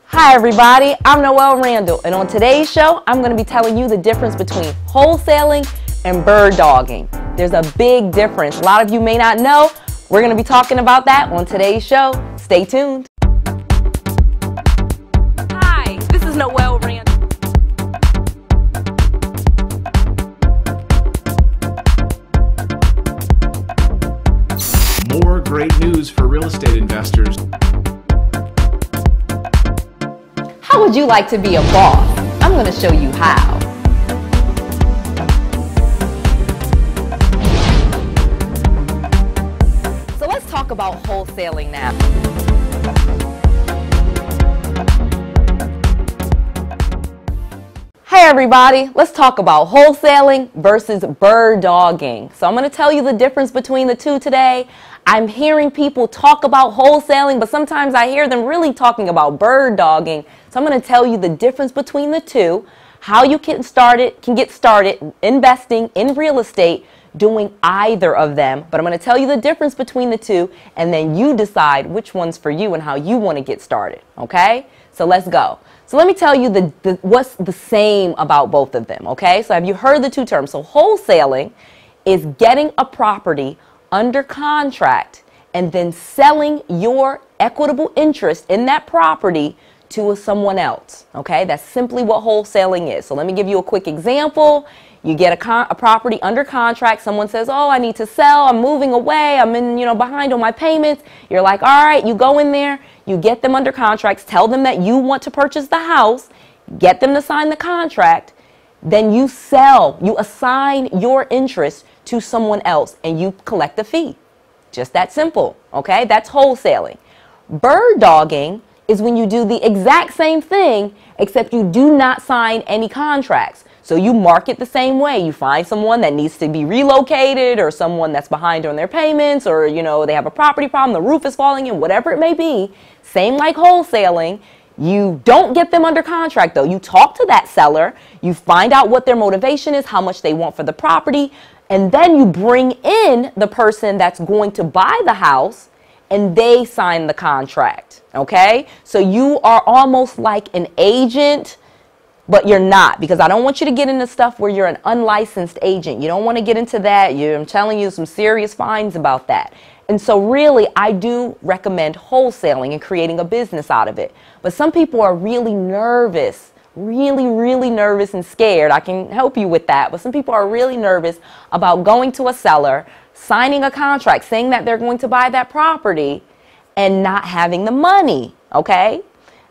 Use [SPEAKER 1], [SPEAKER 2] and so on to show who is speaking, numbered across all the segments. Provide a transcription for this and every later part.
[SPEAKER 1] Hi everybody, I'm Noelle Randall, and on today's show, I'm going to be telling you the difference between wholesaling and bird dogging. There's a big difference. A lot of you may not know. We're going to be talking about that on today's show. Stay tuned. Hi, this is Noelle Randall.
[SPEAKER 2] More great news for real estate investors.
[SPEAKER 1] How would you like to be a boss? I'm going to show you how. So let's talk about wholesaling now. Hey everybody, let's talk about wholesaling versus bird dogging. So I'm going to tell you the difference between the two today. I'm hearing people talk about wholesaling, but sometimes I hear them really talking about bird dogging. So I'm going to tell you the difference between the two, how you can get started investing in real estate doing either of them. But I'm going to tell you the difference between the two, and then you decide which one's for you and how you want to get started. Okay? So let's go. So let me tell you what's the same about both of them. Okay? So have you heard the two terms? So wholesaling is getting a property under contract and then selling your equitable interest in that property to someone else. Okay, that's simply what wholesaling is. So let me give you a quick example. You get a property under contract. Someone says, oh, I need to sell. I'm moving away. I'm behind on my payments. You're like, all right, you go in there, you get them under contracts, tell them that you want to purchase the house, get them to sign the contract, then you assign your interest to someone else and you collect a fee. Just that simple. Okay, that's wholesaling. Bird dogging is when you do the exact same thing, except you do not sign any contracts. So you market the same way. You find someone that needs to be relocated, or someone that's behind on their payments, or they have a property problem, the roof is falling in, whatever it may be. Same like wholesaling. You don't get them under contract though. You talk to that seller, you find out what their motivation is, how much they want for the property, and then you bring in the person that's going to buy the house and they sign the contract. Okay? So you are almost like an agent, but you're not, because I don't want you to get into stuff where you're an unlicensed agent. You don't want to get into that. I'm telling you some serious fines about that. And so really, I do recommend wholesaling and creating a business out of it. But some people are really nervous, really nervous and scared. I can help you with that. But some people are really nervous about going to a seller, signing a contract, saying that they're going to buy that property and not having the money. Okay?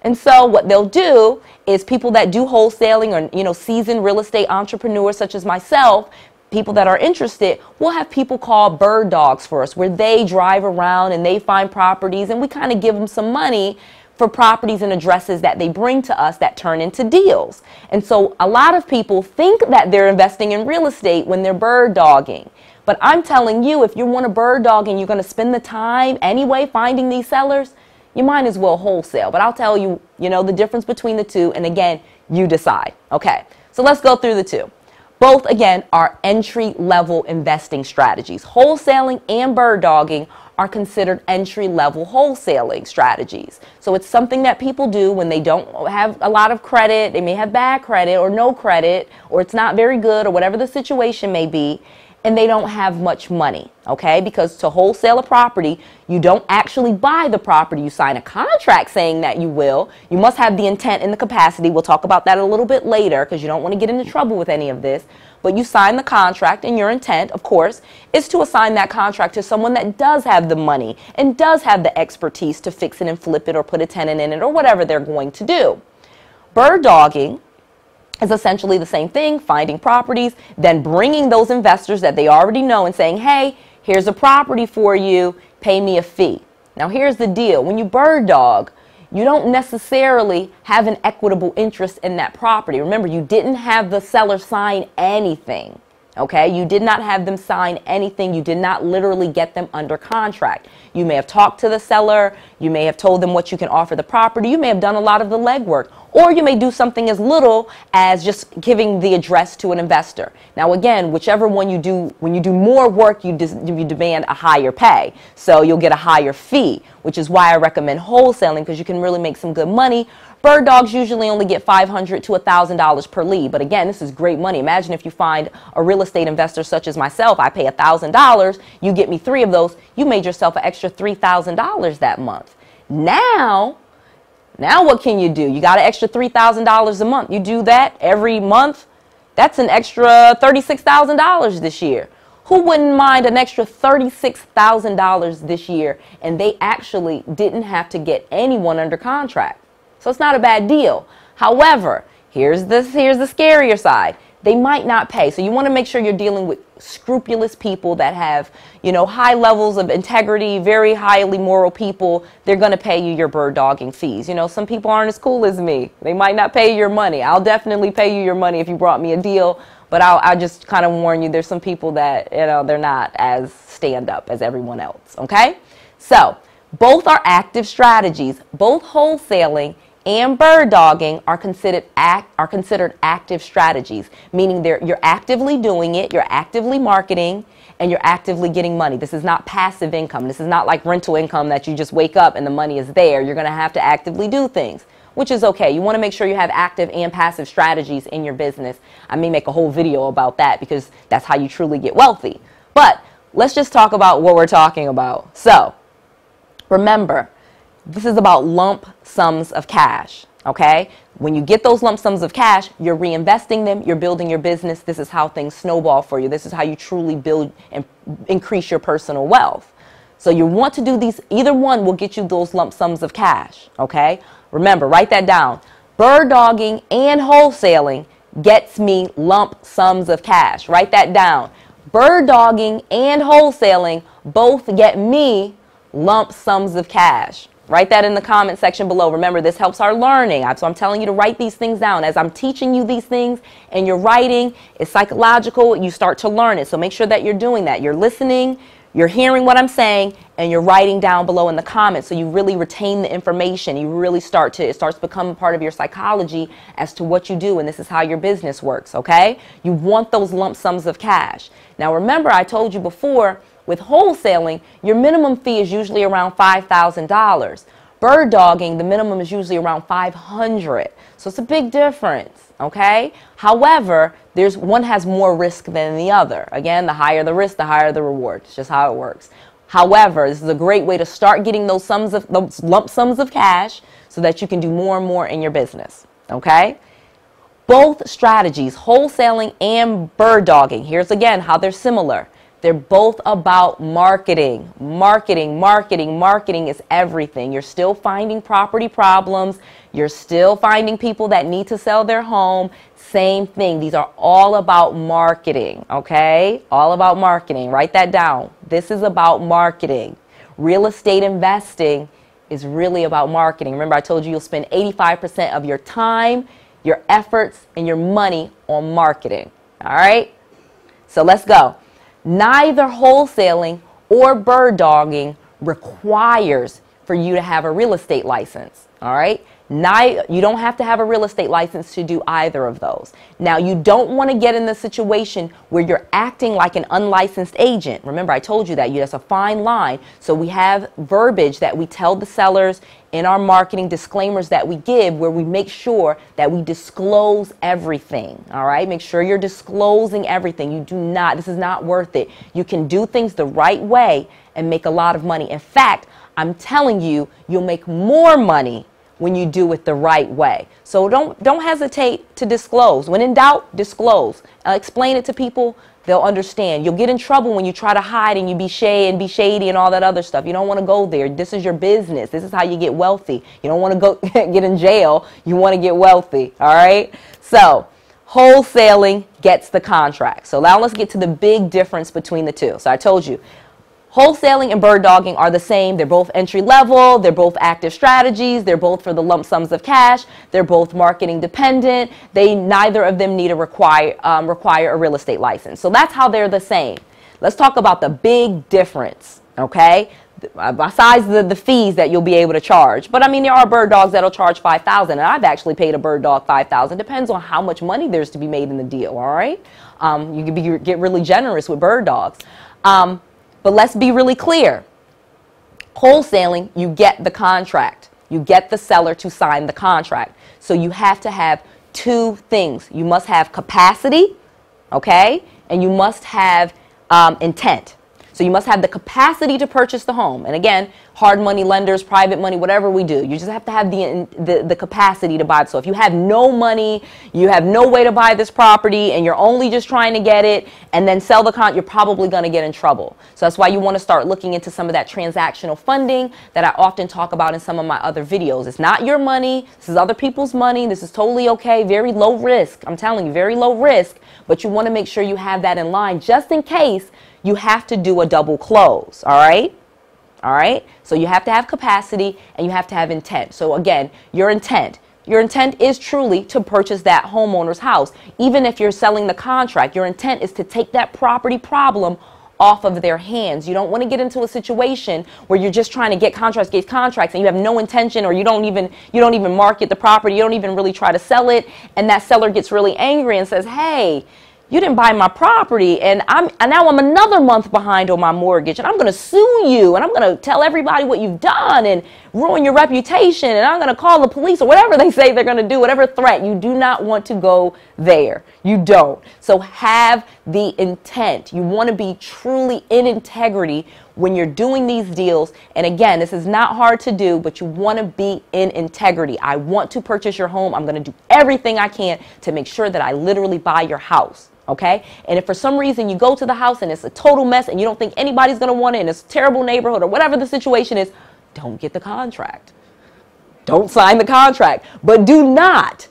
[SPEAKER 1] And so what they'll do is people that do wholesaling, or seasoned real estate entrepreneurs such as myself, people that are interested, we'll have people call bird dogs for us, where they drive around and they find properties and we kind of give them some money for properties and addresses that they bring to us that turn into deals. And so a lot of people think that they're investing in real estate when they're bird dogging. But I'm telling you, if you want a bird dog and you're going to spend the time anyway finding these sellers, you might as well wholesale. But I'll tell you, the difference between the two. And again, you decide. Okay, so let's go through the two. Both, again, are entry-level investing strategies. Wholesaling and bird dogging are considered entry-level wholesaling strategies. So it's something that people do when they don't have a lot of credit. They may have bad credit or no credit, or it's not very good, or whatever the situation may be, and they don't have much money, okay? Because to wholesale a property, you don't actually buy the property. You sign a contract saying that you will. You must have the intent and the capacity. We'll talk about that a little bit later, because you don't want to get into trouble with any of this. But you sign the contract, and your intent, of course, is to assign that contract to someone that does have the money and does have the expertise to fix it and flip it or put a tenant in it or whatever they're going to do. Bird dogging is essentially the same thing, finding properties, then bringing those investors that they already know and saying, hey, here's a property for you, pay me a fee. Now here's the deal. When you bird dog, you don't necessarily have an equitable interest in that property. Remember, you didn't have the seller sign anything. Okay, you did not have them sign anything. You did not literally get them under contract. You may have talked to the seller. You may have told them what you can offer the property. You may have done a lot of the legwork, or you may do something as little as just giving the address to an investor. Now, again, whichever one you do, when you do more work, you demand a higher pay. So you'll get a higher fee, which is why I recommend wholesaling, because you can really make some good money. Bird dogs usually only get $500 to $1,000 per lead. But again, this is great money. Imagine if you find a real estate investor such as myself. I pay $1,000. You get me 3 of those. You made yourself an extra $3,000 that month. Now what can you do? You got an extra $3,000 a month. You do that every month. That's an extra $36,000 this year. Who wouldn't mind an extra $36,000 this year? And they actually didn't have to get anyone under contract. So it's not a bad deal. However, here's the scarier side. They might not pay. So you want to make sure you're dealing with scrupulous people that have, high levels of integrity, very highly moral people. They're going to pay you your bird dogging fees. Some people aren't as cool as me. They might not pay you your money. I'll definitely pay you your money if you brought me a deal. But I'll just kind of warn you, there's some people that, they're not as stand up as everyone else. Okay? So both are active strategies. Both wholesaling and bird dogging are considered active strategies, meaning you're actively doing it, you're actively marketing, and you're actively getting money. This is not passive income. This is not like rental income that you just wake up and the money is there. You're going to have to actively do things, which is okay. You want to make sure you have active and passive strategies in your business. I may make a whole video about that because that's how you truly get wealthy. But let's just talk about what we're talking about. So remember, this is about lump sums of cash, okay? When you get those lump sums of cash, you're reinvesting them, you're building your business. This is how things snowball for you. This is how you truly build and increase your personal wealth. So you want to do these, either one will get you those lump sums of cash, okay? Remember, write that down. Bird dogging and wholesaling gets me lump sums of cash. Write that down. Bird dogging and wholesaling both get me lump sums of cash. Write that in the comment section below. Remember, this helps our learning. So I'm telling you to write these things down. As I'm teaching you these things and you're writing, it's psychological. You start to learn it. So make sure that you're doing that. You're listening, you're hearing what I'm saying, and you're writing down below in the comments. So you really retain the information. You really it starts to become a part of your psychology as to what you do. And this is how your business works, okay? You want those lump sums of cash. Now, remember, I told you before, with wholesaling, your minimum fee is usually around $5,000. Bird dogging, the minimum is usually around $500. So it's a big difference, okay? However, one has more risk than the other. Again, the higher the risk, the higher the reward. It's just how it works. However, this is a great way to start getting those lump sums of cash so that you can do more and more in your business, okay? Both strategies, wholesaling and bird dogging, here's again how they're similar. They're both about marketing. Marketing is everything. You're still finding property problems. You're still finding people that need to sell their home. Same thing. These are all about marketing, okay? All about marketing. Write that down. This is about marketing. Real estate investing is really about marketing. Remember, I told you you'll spend 85% of your time, your efforts, and your money on marketing, all right? So let's go. Neither wholesaling or bird dogging requires for you to have a real estate license, all right? You don't have to have a real estate license to do either of those. Now, you don't want to get in the situation where you're acting like an unlicensed agent. Remember, I told you that. That's a fine line. So we have verbiage that we tell the sellers in our marketing disclaimers that we give where we make sure that we disclose everything, all right? Make sure you're disclosing everything. This is not worth it. You can do things the right way and make a lot of money. In fact, I'm telling you, you'll make more money when you do it the right way. So don't hesitate to disclose. When in doubt, disclose. Explain it to people. They'll understand. You'll get in trouble when you try to hide and you be shady and all that other stuff. You don't want to go there. This is your business. This is how you get wealthy. You don't want to go get in jail. You want to get wealthy. All right? So wholesaling gets the contract. So now let's get to the big difference between the two. So I told you, Wholesaling and bird dogging are the same. They're both entry level. They're both active strategies. They're both for the lump sums of cash. They're both marketing dependent. Neither of them need to require a real estate license. So that's how they're the same. Let's talk about the big difference, okay? Besides the fees that you'll be able to charge. But I mean, there are bird dogs that'll charge $5,000, and I've actually paid a bird dog $5,000. Depends on how much money there's to be made in the deal, all right? You can get really generous with bird dogs. But let's be really clear. Wholesaling, you get the contract. You get the seller to sign the contract. So you have to have two things. You must have capacity, okay? And you must have intent. So you must have the capacity to purchase the home. And again, hard money lenders, private money, whatever we do, you just have to have the capacity to buy it. So if you have no money, you have no way to buy this property, and you're only just trying to get it and then sell the you're probably going to get in trouble. So that's why you want to start looking into some of that transactional funding that I often talk about in some of my other videos. It's not your money. This is other people's money. This is totally okay. Very low risk. I'm telling you, very low risk. But you want to make sure you have that in line just in case you have to do a double close, all right? All right? So you have to have capacity and you have to have intent. So again, your intent is truly to purchase that homeowner's house. Even if you're selling the contract, your intent is to take that property problem off of their hands. You don't want to get into a situation where you're just trying to get contracts, and you have no intention, or you don't even market the property, you don't even really try to sell it, and that seller gets really angry and says, hey, you didn't buy my property, and now I'm another month behind on my mortgage, and I'm going to sue you, and I'm going to tell everybody what you've done and ruin your reputation, and I'm going to call the police, or whatever they say they're going to do, whatever threat. You do not want to go there. You don't. So have the intent. You want to be truly in integrity when you're doing these deals. And again, this is not hard to do, but you want to be in integrity. I want to purchase your home. I'm going to do everything I can to make sure that I literally buy your house. Okay? And if for some reason you go to the house and it's a total mess and you don't think anybody's going to want it and it's a terrible neighborhood or whatever the situation is, don't get the contract. Don't sign the contract. But do not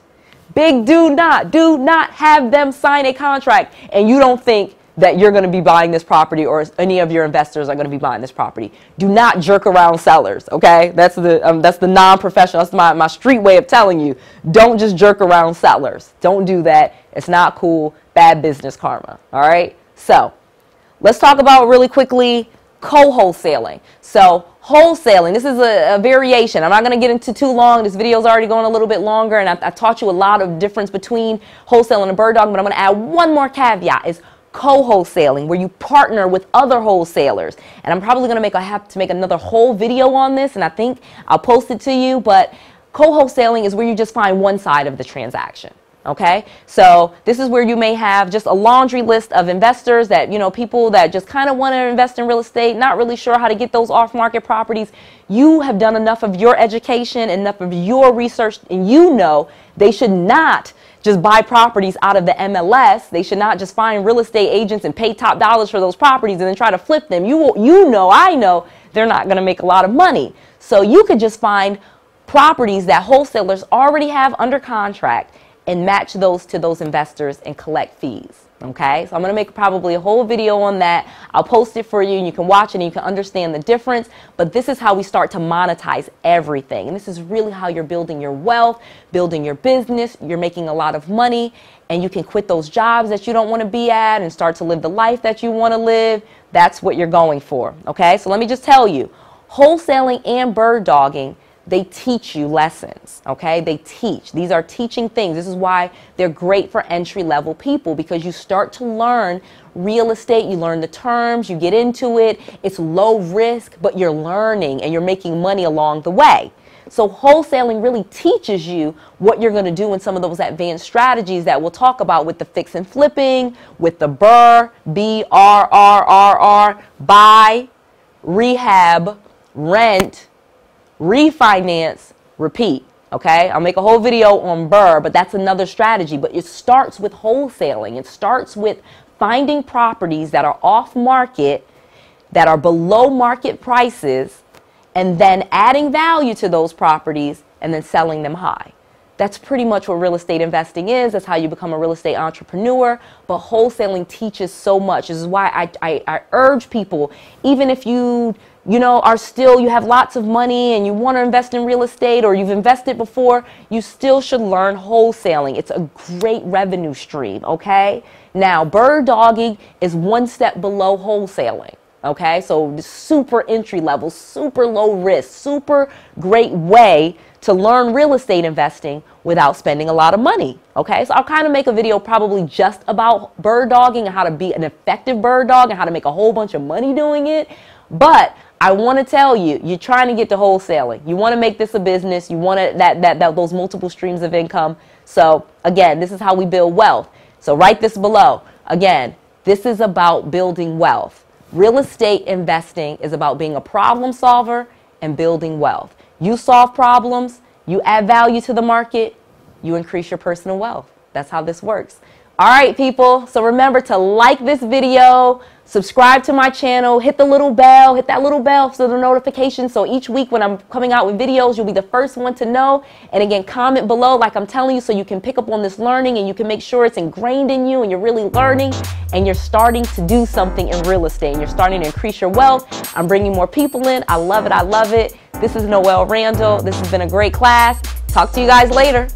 [SPEAKER 1] have them sign a contract and you don't think that you're going to be buying this property or any of your investors are going to be buying this property. Do not jerk around sellers, okay? That's the non-professional, that's my street way of telling you. Don't just jerk around sellers. Don't do that. It's not cool. Bad business karma, all right? So let's talk about really quickly co-wholesaling. So wholesaling, this is a variation. I'm not going to get into too long. This video is already going a little bit longer, and I taught you a lot of difference between wholesaling and bird dog, but I'm going to add one more caveat is co-wholesaling, where you partner with other wholesalers. And I'm probably going to have to make another whole video on this, and I think I'll post it to you, but co-wholesaling is where you just find one side of the transaction. Okay, so this is where you may have just a laundry list of investors that, you know, people that just kind of want to invest in real estate, not really sure how to get those off-market properties. You have done enough of your education, enough of your research, and you know they should not just buy properties out of the MLS. They should not just find real estate agents and pay top dollars for those properties and then try to flip them. I know they're not going to make a lot of money. So you could just find properties that wholesalers already have under contract and match those to those investors and collect fees. Okay, so I'm going to make probably a whole video on that. I'll post it for you and you can watch it and you can understand the difference. But this is how we start to monetize everything. And this is really how you're building your wealth, building your business. You're making a lot of money and you can quit those jobs that you don't want to be at and start to live the life that you want to live. That's what you're going for. Okay, so let me just tell you, wholesaling and bird dogging, they teach you lessons, okay? They teach. These are teaching things. This is why they're great for entry-level people, because you start to learn real estate. You learn the terms. You get into it. It's low risk, but you're learning and you're making money along the way. So wholesaling really teaches you what you're going to do in some of those advanced strategies that we'll talk about with the fix and flipping, with the BRRRR, B-R-R-R-R, buy, rehab, rent, refinance, repeat. Okay, I'll make a whole video on BRRRR, but that's another strategy. But it starts with wholesaling. It starts with finding properties that are off market, that are below market prices, and then adding value to those properties and then selling them high. That's pretty much what real estate investing is. That's how you become a real estate entrepreneur. But wholesaling teaches so much. This is why I urge people, even if you have lots of money and you want to invest in real estate, or you've invested before, you still should learn wholesaling. It's a great revenue stream, okay? Now, bird dogging is one step below wholesaling, okay? So super entry level, super low risk, super great way to learn real estate investing without spending a lot of money, okay? So I'll kind of make a video probably just about bird dogging and how to be an effective bird dog and how to make a whole bunch of money doing it. But I want to tell you, you're trying to get to wholesaling. You want to make this a business. You want those multiple streams of income. So again, this is how we build wealth. So write this below. Again, this is about building wealth. Real estate investing is about being a problem solver and building wealth. You solve problems, you add value to the market, you increase your personal wealth. That's how this works. All right, people. So remember to like this video, subscribe to my channel, hit the little bell, hit that little bell for the notification. So each week when I'm coming out with videos, you'll be the first one to know. And again, comment below like I'm telling you so you can pick up on this learning and you can make sure it's ingrained in you and you're really learning and you're starting to do something in real estate and you're starting to increase your wealth. I'm bringing more people in. I love it. I love it. This is Noelle Randall. This has been a great class. Talk to you guys later.